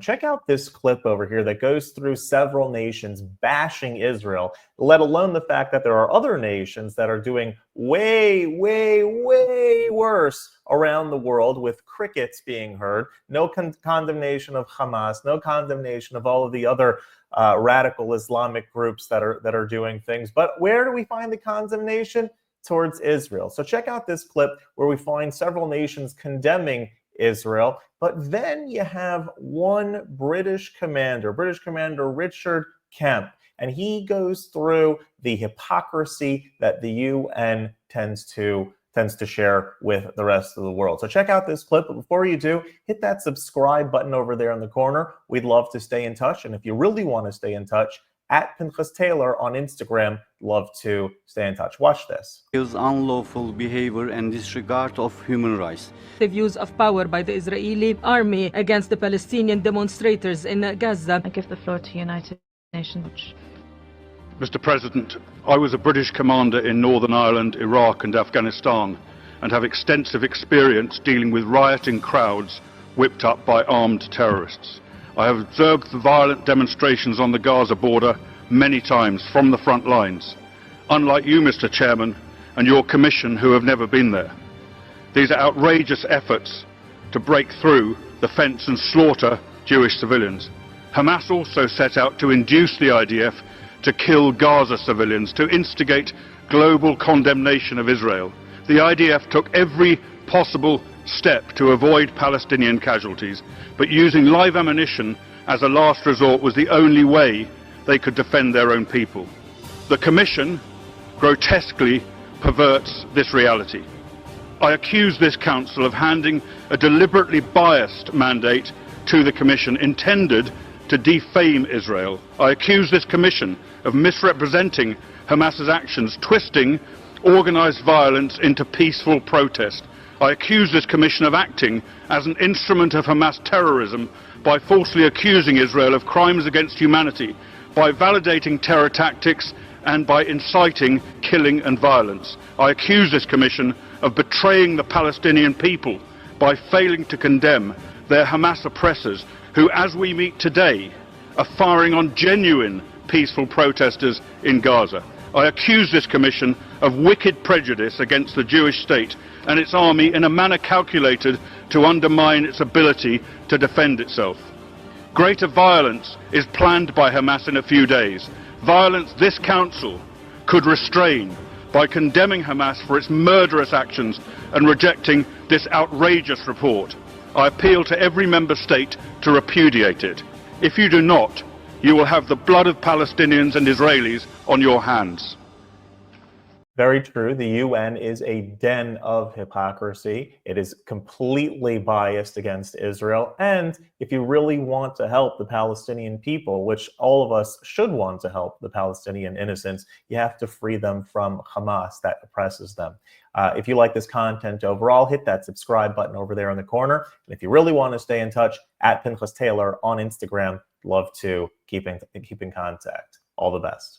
Check out this clip over here that goes through several nations bashing Israel, let alone the fact that there are other nations that are doing way, way, way worse around the world, with crickets being heard. No condemnation of Hamas, no condemnation of all of the other radical Islamic groups that are doing things. But where do we find the condemnation? Towards Israel. So check out this clip where we find several nations condemning Israel, but then you have one British commander Richard Kemp, and he goes through the hypocrisy that the UN tends to share with the rest of the world. So check out this clip, but before you do, hit that subscribe button over there in the corner. We'd love to stay in touch, and if you really want to stay in touch, at Pinchas Taylor on Instagram, love to stay in touch. Watch this. Is unlawful behavior and disregard of human rights. The views of power by the Israeli army against the Palestinian demonstrators in Gaza. I give the floor to United Nations. Mr. President, I was a British commander in Northern Ireland, Iraq and Afghanistan, and have extensive experience dealing with rioting crowds whipped up by armed terrorists. I have observed the violent demonstrations on the Gaza border many times from the front lines. Unlike you, Mr. Chairman, and your Commission, who have never been there. These are outrageous efforts to break through the fence and slaughter Jewish civilians. Hamas also set out to induce the IDF to kill Gaza civilians, to instigate global condemnation of Israel. The IDF took every possible step to avoid Palestinian casualties, but using live ammunition as a last resort was the only way they could defend their own people. The Commission grotesquely perverts this reality. I accuse this Council of handing a deliberately biased mandate to the Commission intended to defame Israel. I accuse this Commission of misrepresenting Hamas's actions, twisting organized violence into peaceful protest. I accuse this Commission of acting as an instrument of Hamas terrorism by falsely accusing Israel of crimes against humanity, by validating terror tactics and by inciting killing and violence. I accuse this Commission of betraying the Palestinian people by failing to condemn their Hamas oppressors who, as we meet today, are firing on genuine peaceful protesters in Gaza. I accuse this Commission of wicked prejudice against the Jewish state and its army in a manner calculated to undermine its ability to defend itself. Greater violence is planned by Hamas in a few days. Violence this Council could restrain by condemning Hamas for its murderous actions and rejecting this outrageous report. I appeal to every member state to repudiate it. If you do not, you will have the blood of Palestinians and Israelis on your hands. Very true. The UN is a den of hypocrisy. It is completely biased against Israel. And if you really want to help the Palestinian people, which all of us should want to help the Palestinian innocents, you have to free them from Hamas that oppresses them. If you like this content overall, hit that subscribe button over there in the corner. And if you really want to stay in touch, at Pinchas Taylor on Instagram, love to keep in contact. All the best.